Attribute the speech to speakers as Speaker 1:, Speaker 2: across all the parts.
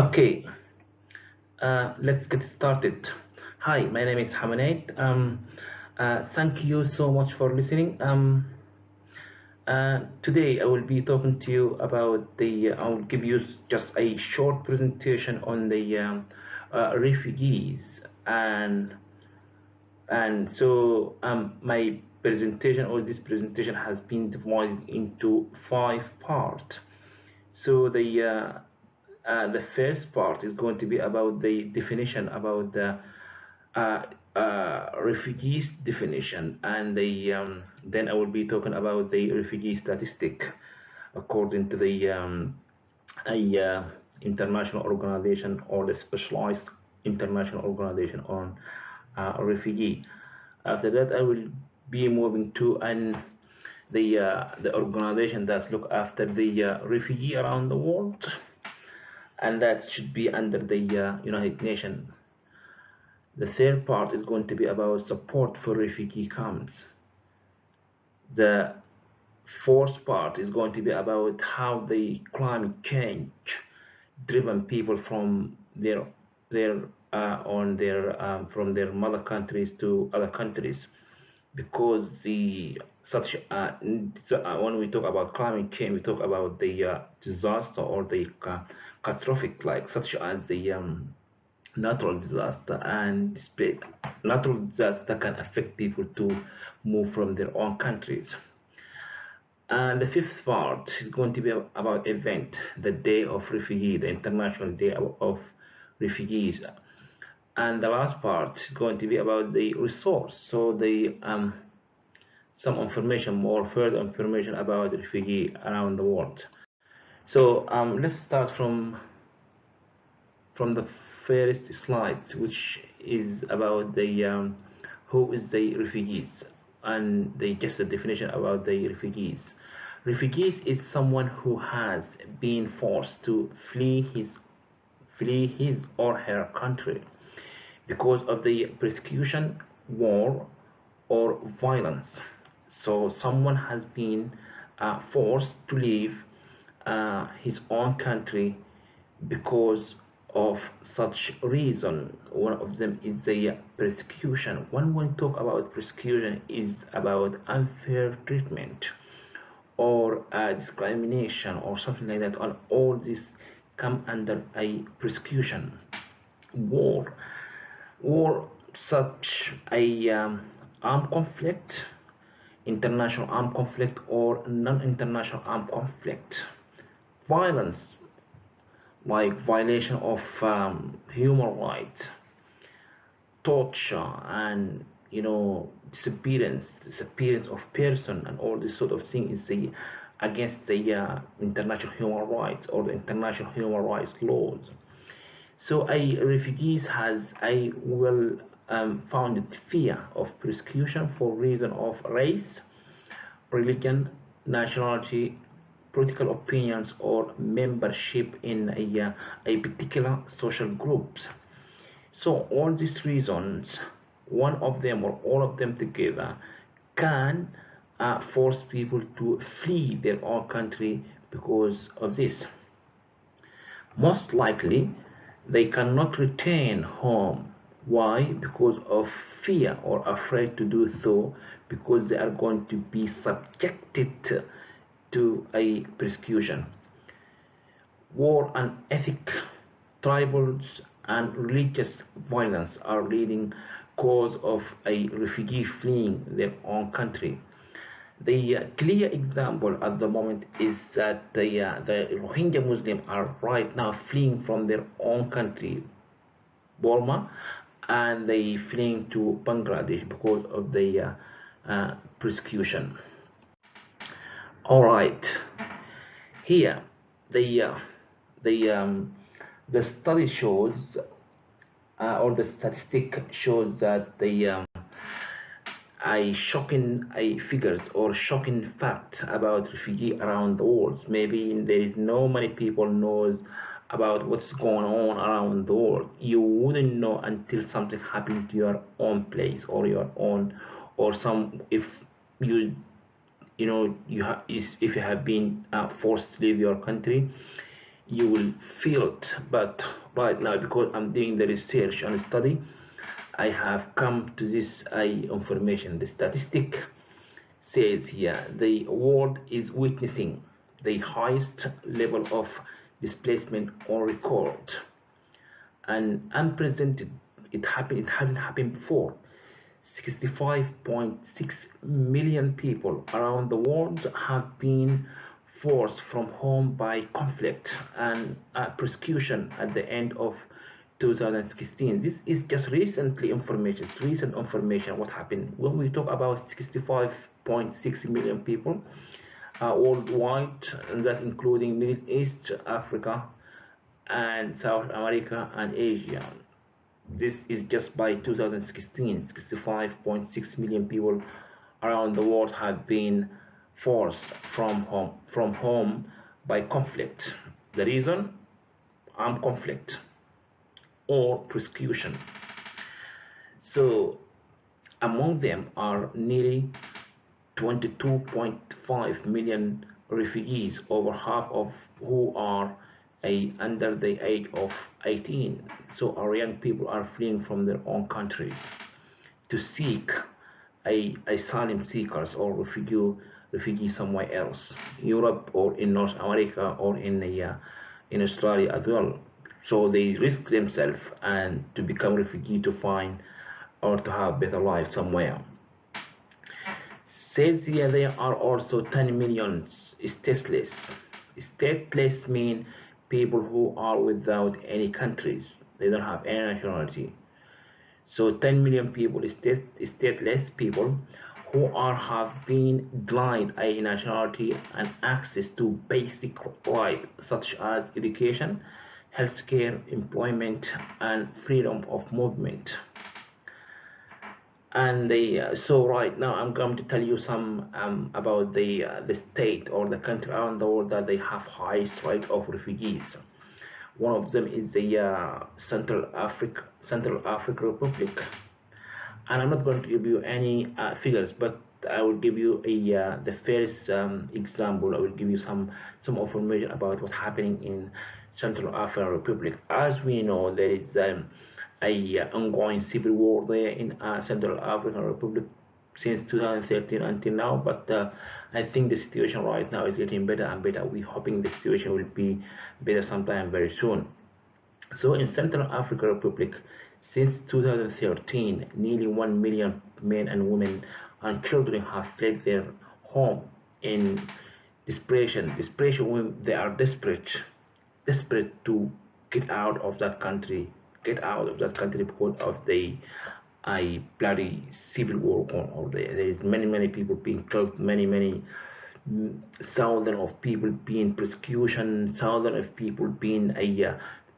Speaker 1: Okay, let's get started. Hi, my name is Hamanate. Thank you so much for listening. Today I will be talking to you about I will give you just a short presentation on the refugees, and my presentation or this presentation has been divided into 5 parts. So the first part is going to be about the definition, about the refugees definition, and then I will be talking about the refugee statistic according to the a international organization, or the specialized international organization on refugee. After that, I will be moving to the organization that look after the refugee around the world, and that should be under the United Nations. The third part is going to be about support for refugee camps. The fourth part is going to be about how the climate change driven people from from their mother countries to other countries, because when we talk about climate change, we talk about the disaster or the catastrophic, like such as the natural disaster, and natural disaster can affect people to move from their own countries. And the fifth part is going to be about event, the Day of Refugee, the International Day of Refugees. And the last part is going to be about the resource, so the some information, more further information about refugee around the world. So let's start from the first slide, which is about the who is the refugees, and just the definition about the refugees. Refugees is someone who has been forced to flee his or her country because of the persecution, war, or violence. So someone has been forced to leave his own country because of such reason. One of them is the persecution. When we talk about persecution, is about unfair treatment or discrimination or something like that. And all this come under a persecution. War, such a armed conflict, international armed conflict or non-international armed conflict. Violence, like violation of human rights, torture, and disappearance of person, and all this sort of thing is against the international human rights or the international human rights laws. So a refugees has a well founded fear of persecution for reason of race, religion, nationality, political opinions, or membership in a particular social group. So all these reasons, one of them or all of them together, can force people to flee their own country because of this. Most likely, they cannot return home. Why? Because of fear or afraid to do so, because they are going to be subjected to a persecution. War and ethnic, tribal, and religious violence are leading cause of a refugee fleeing their own country. The clear example at the moment is that the Rohingya Muslims are right now fleeing from their own country, Burma, and they fleeing to Bangladesh because of the persecution. All right, here the the the study shows, or the statistic shows that a figures or shocking facts about refugee around the world. Maybe there is no many people knows about what's going on around the world. You wouldn't know until something happened to your own place or your own, or some, if you know if you have been forced to leave your country, you will feel it. But right now, because I'm doing the research and study, I have come to this information. The statistic says here the world is witnessing the highest level of displacement on record, and unprecedented. It hasn't happened before. 65.6 million people around the world have been forced from home by conflict and persecution at the end of 2016. This is just recent information. What happened when we talk about 65.6 million people worldwide, and that's including Middle East, Africa, and South America and Asia. This is just by 2016. 65.6 million people around the world have been forced from home by conflict. The reason? Armed conflict or persecution. So among them are nearly 22.5 million refugees, over half of who are under the age of 18. So our young people are fleeing from their own countries to seek asylum seekers or refugees somewhere else, Europe or in North America or in Australia as well. So they risk themselves and to become refugee to find or to have better life somewhere. Says here there are also 10 million stateless. Stateless mean people who are without any countries. They don't have any nationality. So 10 million people stateless people who have been denied a nationality and access to basic rights such as education, healthcare, employment, and freedom of movement. And so right now I'm going to tell you some about the state or the country around the world that they have highest rate of refugees. One of them is the Central African Republic, and I'm not going to give you any figures, but I will give you the first example. I will give you some information about what's happening in Central African Republic. As we know, there is a ongoing civil war there in Central African Republic since 2013 until now. But I think the situation right now is getting better and better. We're hoping the situation will be better sometime very soon. So in Central African Republic, since 2013, nearly 1 million men and women and children have fled their home in desperation. Desperation when they are desperate to get out of that country, because of the a bloody civil war going on there. There is many people being killed, many thousands of people being persecution, thousands of people being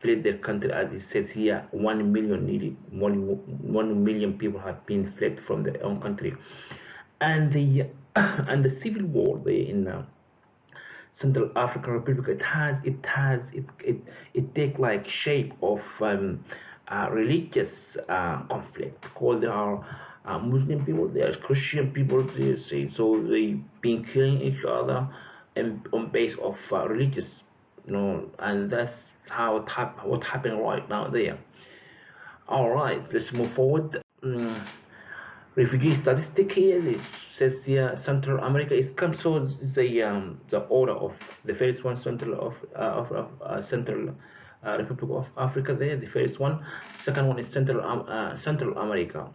Speaker 1: fled their country. As it says here, 1 million nearly 1 million people have been fled from their own country, and the and the civil war there in Central African Republic, it take like shape of religious conflict, because there are Muslim people, there are Christian people, they say, so they been killing each other and on base of religious, and that's how what's happening right now there. All right, let's move forward. Refugee statistic here. It says here Central America is come. So the order of the first one, Central Republic of Africa. There, the first one. Second one is Central America.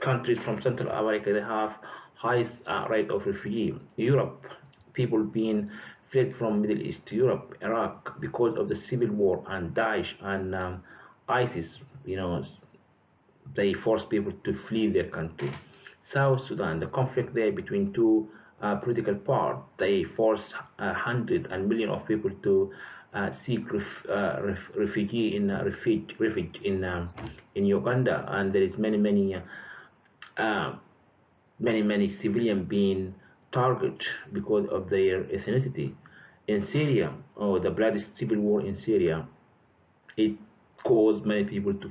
Speaker 1: Countries from Central America, they have highest rate of refugee. Europe, people being fled from Middle East to Europe, Iraq, because of the civil war and Daesh and ISIS. They force people to flee their country. South Sudan, the conflict there between two political parties, they force hundreds and millions of people to seek refugee in refuge in Uganda, and there is many civilians being targeted because of their ethnicity. In Syria, the bloody civil war in Syria, it caused many people to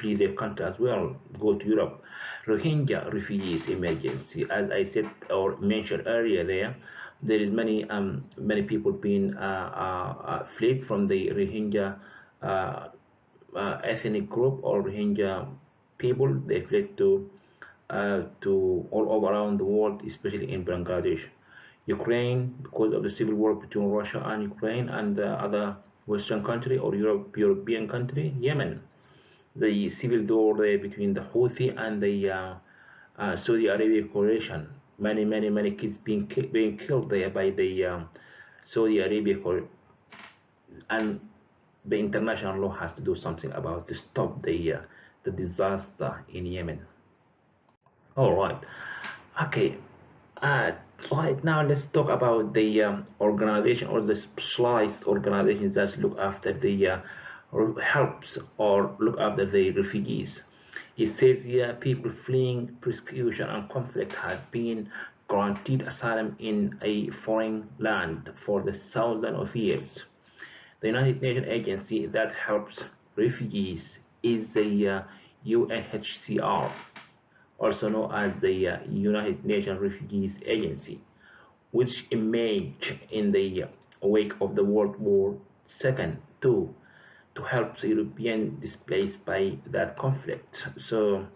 Speaker 1: flee their country as well, go to Europe. Rohingya refugees emergency, as I said or mentioned earlier there, There is many people being fled from the Rohingya uh, ethnic group or Rohingya people. They fled to all over around the world, especially in Bangladesh, Ukraine, because of the civil war between Russia and Ukraine and the other Western country or European country, Yemen, the civil war there between the Houthi and the Saudi Arabia coalition. Many kids being killed there by the Saudi Arabia and the international law has to do something about to stop the disaster in Yemen. All right. Okay. Uh, right now, let's talk about the organization or the specialized organizations that look after the helps or look after the refugees. It says here people fleeing persecution and conflict have been granted asylum in a foreign land for the thousands of years. The United Nations agency that helps refugees is the UNHCR, also known as the United Nations Refugees Agency, which emerged in the wake of the World War II to help the European displaced by that conflict. So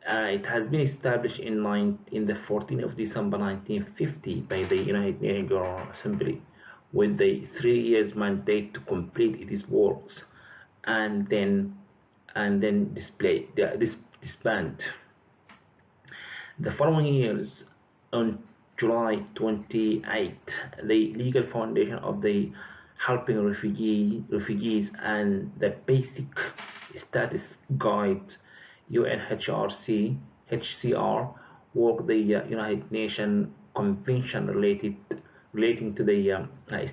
Speaker 1: it has been established in the 14th of December 1950 by the United Nations General Assembly with the 3 years mandate to complete its works and then disband. The following years, on July 28, the legal foundation of the Helping Refugees and the Basic Status Guide UNHRC HCR work the United Nations Convention relating to the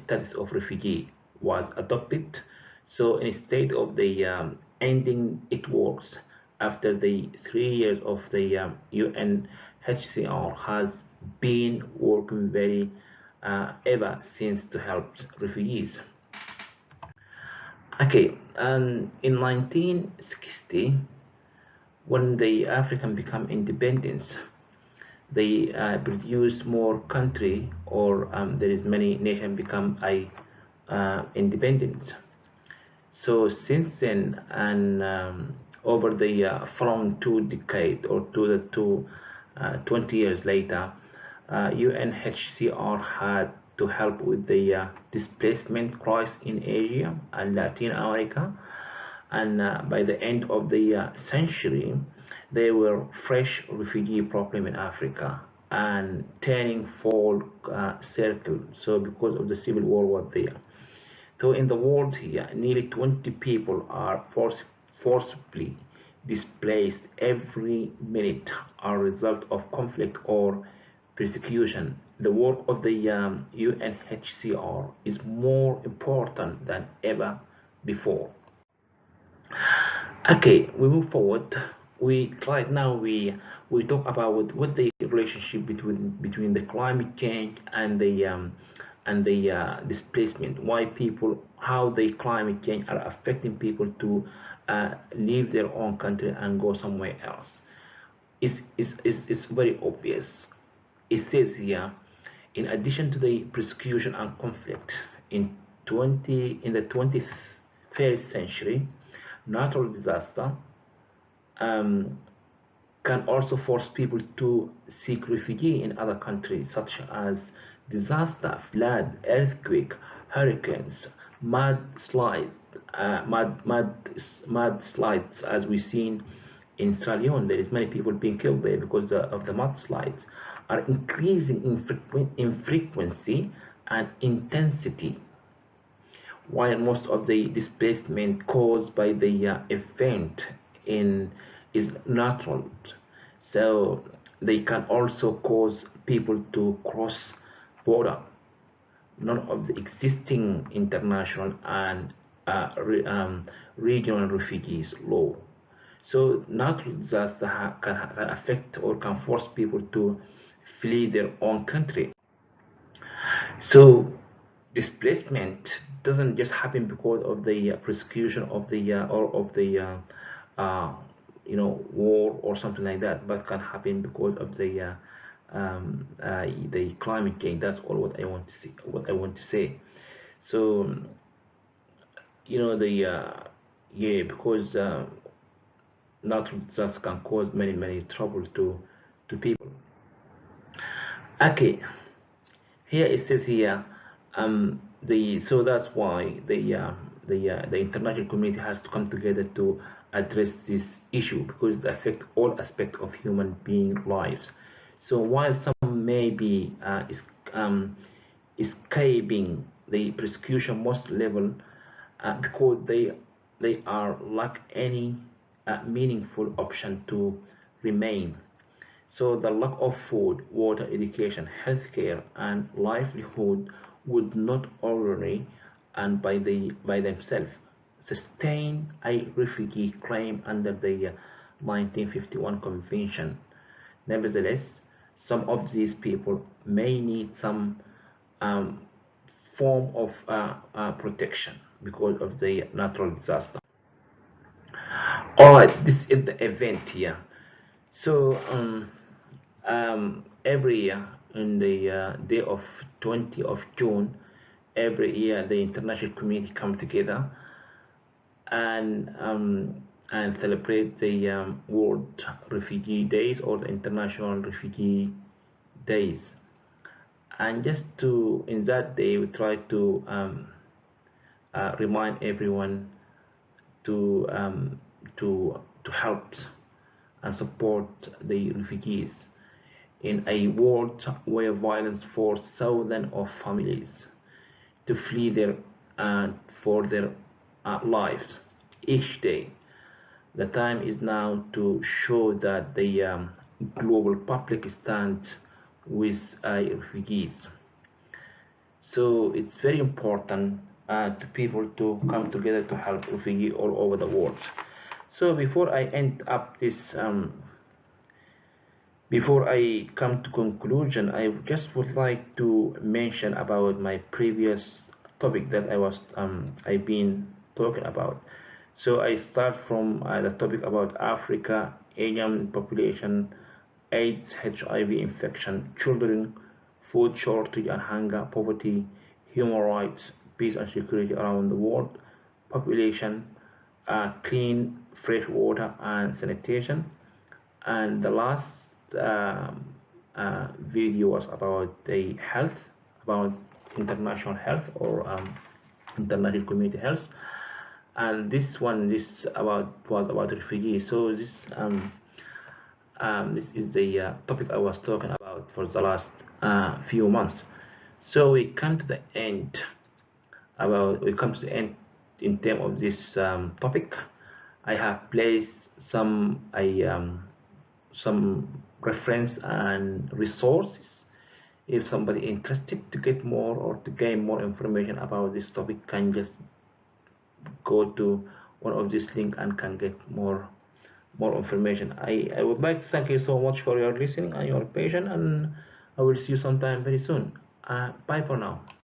Speaker 1: status of refugee was adopted. So instead of the ending it works after the 3 years of the UNHCR has been working very ever since to help refugees. Okay, and in 1960, when the African become independence, they produce more country or there is many nation become a independent. So since then and over the following 2 decades or 20 years later, UNHCR had to help with the displacement crisis in Asia and Latin America, and by the end of the century, there were fresh refugee problem in Africa and turning full circle. So because of the civil war was there. So in the world here, nearly 20 people are forcibly displaced every minute as a result of conflict or persecution. The work of the UNHCR is more important than ever before. Okay, we move forward. We right now we talk about what the relationship between the climate change and the displacement. Why people, how the climate change are affecting people to leave their own country and go somewhere else. It's very obvious. It says here, in addition to the persecution and conflict in the 21st century, natural disaster um, can also force people to seek refuge in other countries, such as disaster, flood, earthquake, hurricanes, mudslides, mudslides, as we've seen in Sierra Leone. There is many people being killed there because of the mudslides, are increasing in frequency and intensity, while most of the displacement caused by the event in is natural. So they can also cause people to cross border. None of the existing international and regional refugees law. So natural disaster can affect or can force people to flee their own country. So displacement doesn't just happen because of the persecution of the or of the uh, war or something like that, but can happen because of the the climate change. That's all what I want to see. What I want to say. So the yeah, because natural disasters can cause many trouble to people. Okay, here it says here, the so that's why the international community has to come together to address this issue, because it affects all aspects of human being lives. So while some may be um, escaping the persecution most level, because they are lack any meaningful option to remain. So the lack of food, water, education, healthcare, and livelihood would not only and by themselves sustain a refugee claim under the 1951 Convention. Nevertheless, some of these people may need some um, form of protection because of the natural disaster. All right, this is the event here. So every year on the day of 20th of June, every year the international community come together and celebrate the World Refugee Days or the International Refugee Days. And just to in that day, we try to remind everyone to to help and support the refugees in a world where violence forced thousands of families to flee their for their lives each day. The time is now to show that the global public stands with refugees. So it's very important to people to come together to help refugees all over the world. So before I end up this before I come to conclusion, I just would like to mention about my previous topic that I've been talking about. So I start from the topic about Africa, Asian population, AIDS, HIV infection, children, food shortage and hunger, poverty, human rights, peace and security around the world, population, clean, fresh water and sanitation, and the last video was about the health, about international health or international community health, and this about was about refugees. So this is the topic I was talking about for the last few months. So we come to the end in terms of this topic. I have placed some reference and resources if somebody interested to get more or to gain more information about this topic can just go to one of these links and can get more information. I would like to thank you so much for your listening and your patience, and I will see you sometime very soon. Bye for now.